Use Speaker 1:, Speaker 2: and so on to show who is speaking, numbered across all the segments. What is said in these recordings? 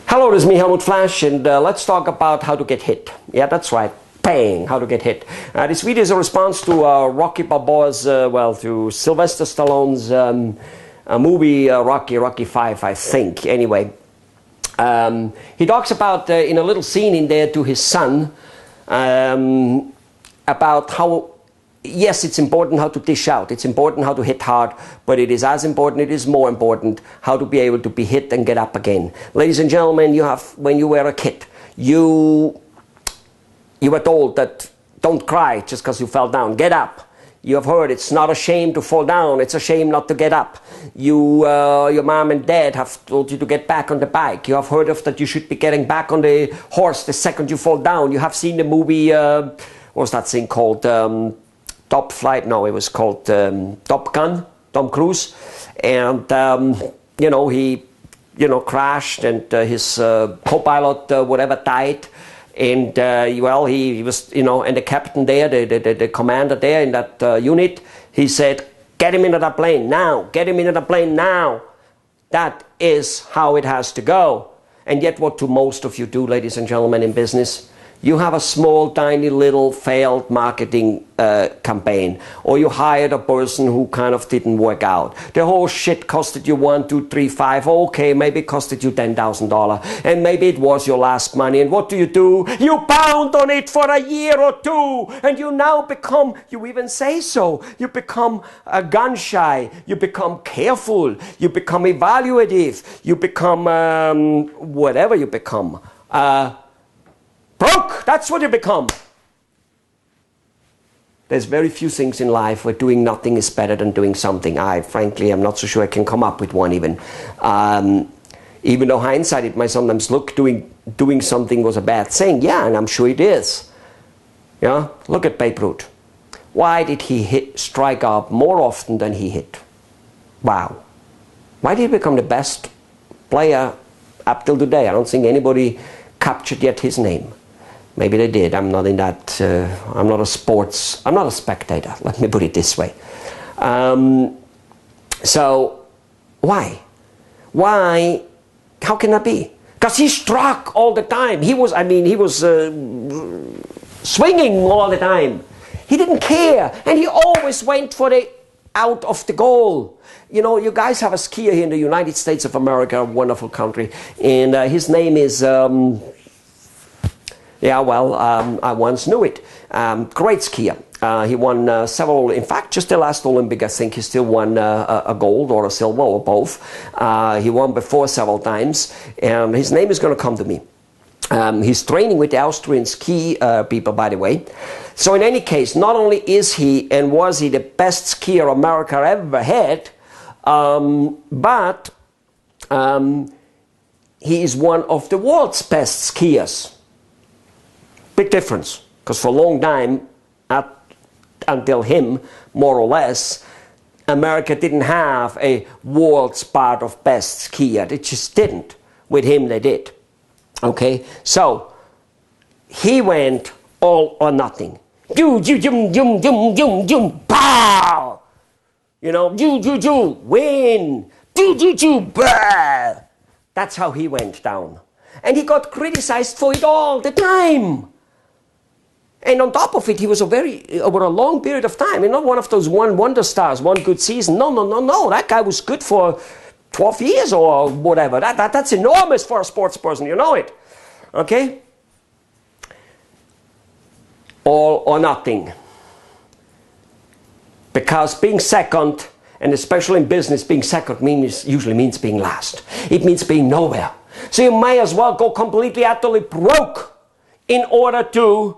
Speaker 1: Hello, this is me, Helmut Flash, and let's talk about how to get hit. Yeah, that's right. Bang, how to get hit. This video is a response to Rocky Balboa's, to Sylvester Stallone's movie Rocky 5, I think. Anyway, he talks about, in a little scene in there to his son, about how, yes, it's important how to dish out. It's important how to hit hard, but it is as important, it is more important how to be able to be hit and get up again. Ladies and gentlemen, when you were a kid, you were told that don't cry just because you fell down. Get up. You have heard it's not a shame to fall down. It's a shame not to get up. Your mom and dad have told you to get back on the bike. You have heard of that you should be getting back on the horse the second you fall down. You have seen the movie, what was that thing called? Top Flight? No, it was called Top Gun, Tom Cruise. And, he, crashed and his co-pilot, whatever, died. And, he was, and the captain there, the commander there in that unit, he said, get him into the plane now, get him into the plane now. That is how it has to go. And yet what do most of you do, ladies and gentlemen, in business? You have a small, tiny, little failed marketing campaign, or you hired a person who kind of didn't work out. The whole shit costed you $1, $2, $3, $5. Okay, maybe it costed you $10,000, and maybe it was your last money. And what do? You pound on it for a year or two, and you now become, you even say so, you become gun shy, you become careful, you become evaluative, you become whatever you become. Broke, that's what you become. There's very few things in life where doing nothing is better than doing something. Frankly, I'm not so sure I can come up with one even. Even though hindsight, it might sometimes look doing something was a bad thing. Yeah, and I'm sure it is. Yeah, look at Babe Ruth. Why did he strike out more often than he hit? Wow. Why did he become the best player up till today? I don't think anybody captured yet his name. Maybe they did. I'm not in that. I'm not a spectator. Let me put it this way. So, why? Why? How can that be? Because he struck all the time. He was swinging all the time. He didn't care, and he always went for the out of the goal. You guys have a skier here in the United States of America, a wonderful country, and his name is. I once knew it. Great skier. He won several, in fact, just the last Olympic, I think he still won a gold or a silver or both. He won before several times, and his name is going to come to me. He's training with the Austrian ski people, by the way. So in any case, not only is he and was he the best skier America ever had, but he is one of the world's best skiers. Big difference, because for a long time, until him, more or less, America didn't have a world's part of best skier. It just didn't. With him, they did. Okay, so he went all or nothing. Pow! Win! That's how he went down. And he got criticized for it all the time. And on top of it, he was over a long period of time, and not one of those one wonder stars, one good season. No. That guy was good for 12 years or whatever. That's enormous for a sports person, you know it. Okay? All or nothing. Because being second, and especially in business, being second usually means being last. It means being nowhere. So you may as well go completely, utterly broke in order to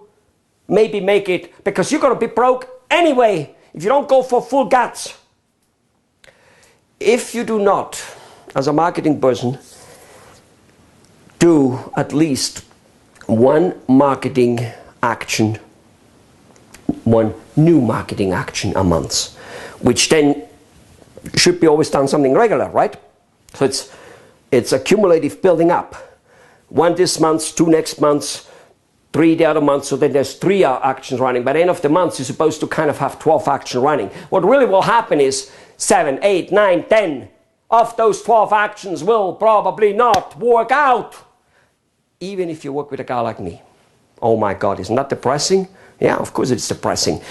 Speaker 1: maybe make it, because you're going to be broke anyway if you don't go for full guts. If you do not, as a marketing person, do at least one marketing action, one new marketing action a month, which then should be always done something regular, right? So it's accumulative building up. One this month, two next month, 3 the other month, so then there's 3 actions running. By the end of the month, you're supposed to kind of have 12 actions running. What really will happen is 7, 8, 9, 10 of those 12 actions will probably not work out. even if you work with a guy like me. Oh my God, isn't that depressing? Yeah, of course it's depressing.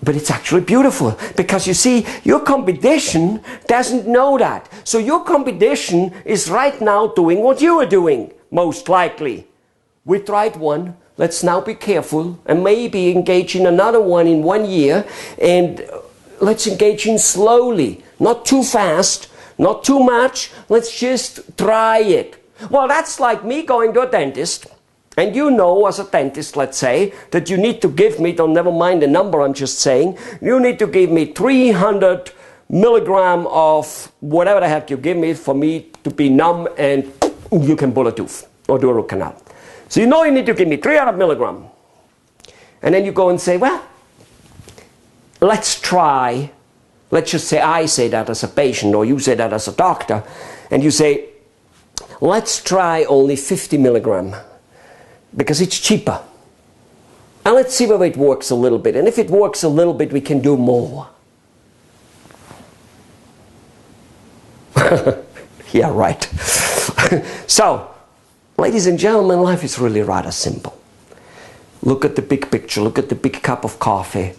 Speaker 1: But it's actually beautiful, because you see, your competition doesn't know that. So your competition is right now doing what you are doing, most likely. We tried one, let's now be careful and maybe engage in another one in 1 year, and let's engage in slowly, not too fast, not too much, let's just try it. Well, that's like me going to a dentist. And you know, as a dentist, let's say, that you need to give me, don't never mind the number, I'm just saying, you need to give me 300 milligram of whatever the heck you give me for me to be numb and you can pull a tooth or do a root canal. So you know you need to give me 300 milligram. And then you go and say, well, let's try, let's just say I say that as a patient or you say that as a doctor, and you say, let's try only 50 milligram. Because it's cheaper. And let's see whether it works a little bit. And if it works a little bit, we can do more. Yeah, right. So, ladies and gentlemen, life is really rather simple. Look at the big picture. Look at the big cup of coffee.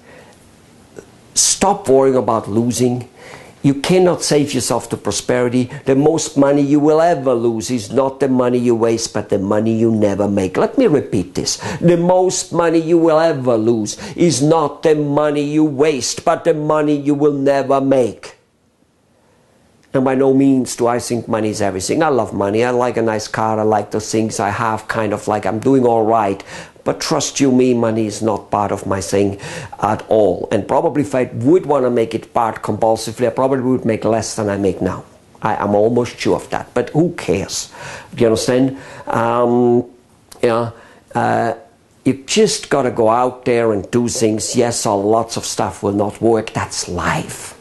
Speaker 1: Stop worrying about losing. You cannot save yourself to prosperity. The most money you will ever lose is not the money you waste, but the money you never make. Let me repeat this. The most money you will ever lose is not the money you waste, but the money you will never make. And by no means do I think money is everything. I love money. I like a nice car. I like those things. I have kind of like, I'm doing all right. But trust you me, money is not part of my thing at all. And probably if I would want to make it part compulsively, I probably would make less than I make now. I'm almost sure of that. But who cares? Do you understand? You just got to go out there and do things. Yes, lots of stuff will not work. That's life.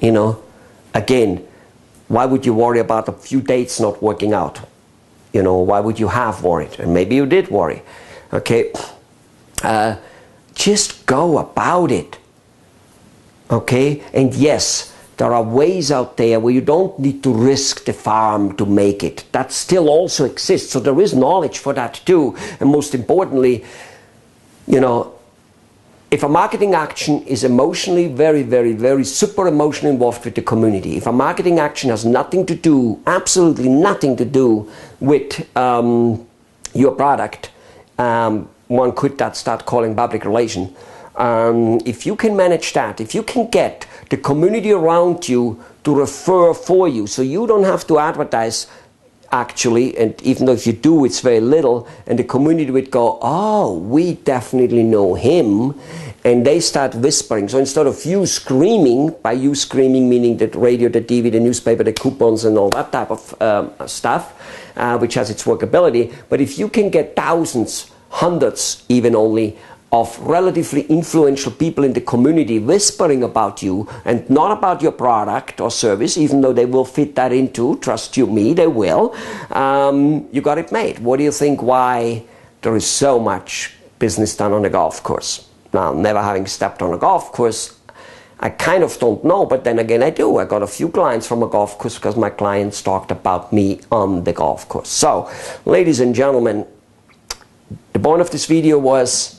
Speaker 1: You know? Again, why would you worry about a few dates not working out? You know, why would you have worried? And maybe you did worry. Okay, just go about it. Okay, and yes, there are ways out there where you don't need to risk the farm to make it. That still also exists. So there is knowledge for that too. And most importantly, you know, if a marketing action is emotionally very super emotionally involved with the community, if a marketing action has nothing to do, absolutely nothing to do with your product, one could start calling public relation. If you can manage that, if you can get the community around you to refer for you, so you don't have to advertise actually, and even though if you do, it's very little, and the community would go, oh, we definitely know him, and they start whispering. So instead of you screaming, by you screaming meaning the radio, the TV, the newspaper, the coupons and all that type of stuff, which has its workability, but if you can get thousands, hundreds even only, of relatively influential people in the community whispering about you and not about your product or service, even though they will fit that into, trust you me, they will, you got it made. What do you think why there is so much business done on a golf course? Now, never having stepped on a golf course, I kind of don't know, but then again I do. I got a few clients from a golf course because my clients talked about me on the golf course. So, ladies and gentlemen, the point of this video was,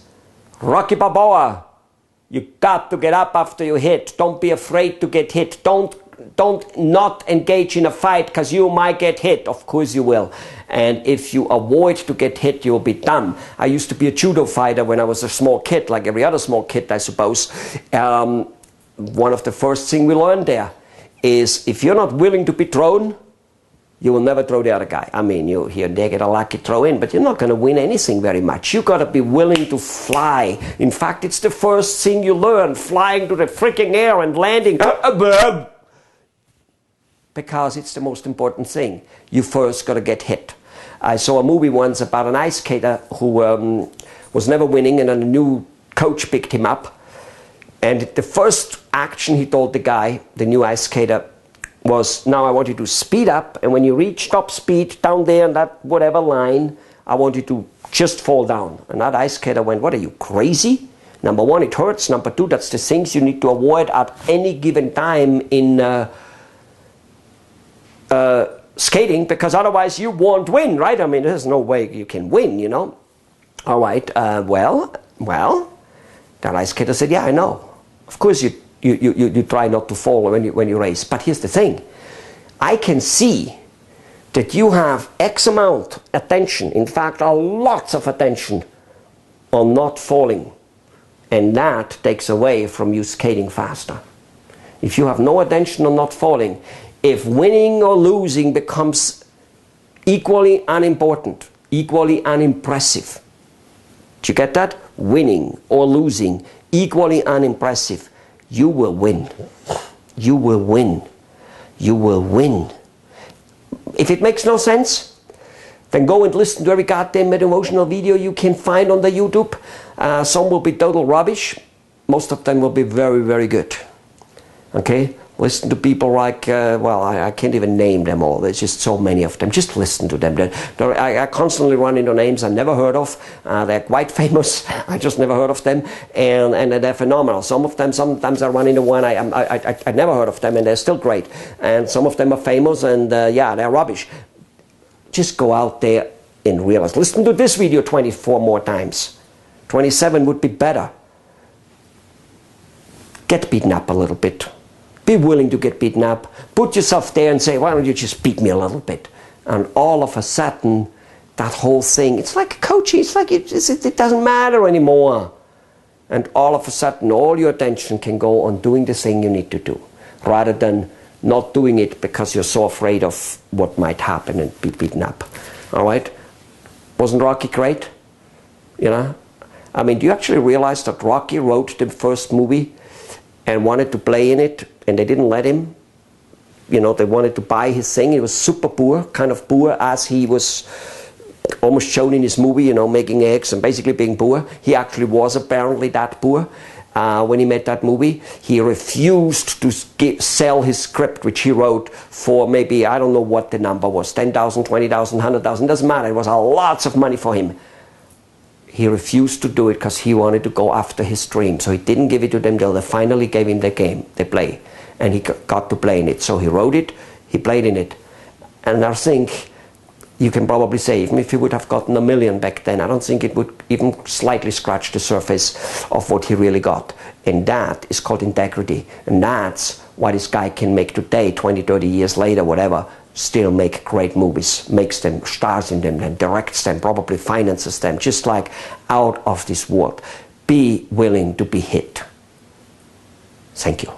Speaker 1: Rocky Balboa, you got to get up after you hit. Don't be afraid to get hit. Don't not engage in a fight because you might get hit. Of course you will. And if you avoid to get hit, you'll be done. I used to be a judo fighter when I was a small kid, like every other small kid, I suppose. One of the first things we learned there is if you're not willing to be thrown, you will never throw the other guy. I mean, you here they get a lucky throw in, but you're not going to win anything very much. You got to be willing to fly. In fact, it's the first thing you learn, flying to the freaking air and landing. Because it's the most important thing. You first got to get hit. I saw a movie once about an ice skater who was never winning, and a new coach picked him up. And the first action he told the guy, the new ice skater, was, now I want you to speed up, and when you reach top speed down there on that whatever line, I want you to just fall down. And that ice skater went, what are you, crazy? Number one, it hurts. Number two, that's the things you need to avoid at any given time in skating, because otherwise you won't win, right? I mean, there's no way you can win, you know. All right, well, that ice skater said, yeah, I know. Of course you try not to fall when you race. But here's the thing. I can see that you have X amount attention, in fact, lots of attention on not falling. And that takes away from you skating faster. If you have no attention on not falling, if winning or losing becomes equally unimportant, equally unimpressive. Do you get that? Winning or losing, equally unimpressive. You will win. You will win. You will win. If it makes no sense, then go and listen to every goddamn motivational video you can find on the YouTube. Some will be total rubbish. Most of them will be very, very good. Okay? Listen to people like, well, I can't even name them all. There's just so many of them. Just listen to them. I constantly run into names I never heard of. They're quite famous. I just never heard of them. And they're phenomenal. Some of them, sometimes I run into one, I never heard of them, and they're still great. And some of them are famous, and yeah, they're rubbish. Just go out there and realize. Listen to this video 24 more times. 27 would be better. Get beaten up a little bit. Be willing to get beaten up. Put yourself there and say, why don't you just beat me a little bit? And all of a sudden, that whole thing, it's like coaching, it's like it doesn't matter anymore. And all of a sudden, all your attention can go on doing the thing you need to do, rather than not doing it because you're so afraid of what might happen and be beaten up. All right? Wasn't Rocky great? You know? I mean, do you actually realize that Rocky wrote the first movie and wanted to play in it, and they didn't let him? You know, they wanted to buy his thing. He was super poor, kind of poor, as he was almost shown in his movie, you know, making eggs and basically being poor. He actually was apparently that poor. When he made that movie, he refused to sell his script, which he wrote for maybe, I don't know what the number was, 10,000, 20,000, 100,000, doesn't matter. It was lots of money for him. He refused to do it because he wanted to go after his dream. So he didn't give it to them till they finally gave him the game, the play. And he got to play in it. So he wrote it, he played in it. And I think you can probably say, even if he would have gotten $1 million back then, I don't think it would even slightly scratch the surface of what he really got. And that is called integrity. And that's why this guy can make today, 20, 30 years later, whatever, still make great movies, makes them, stars in them, and directs them, probably finances them, just like out of this world. Be willing to be hit. Thank you.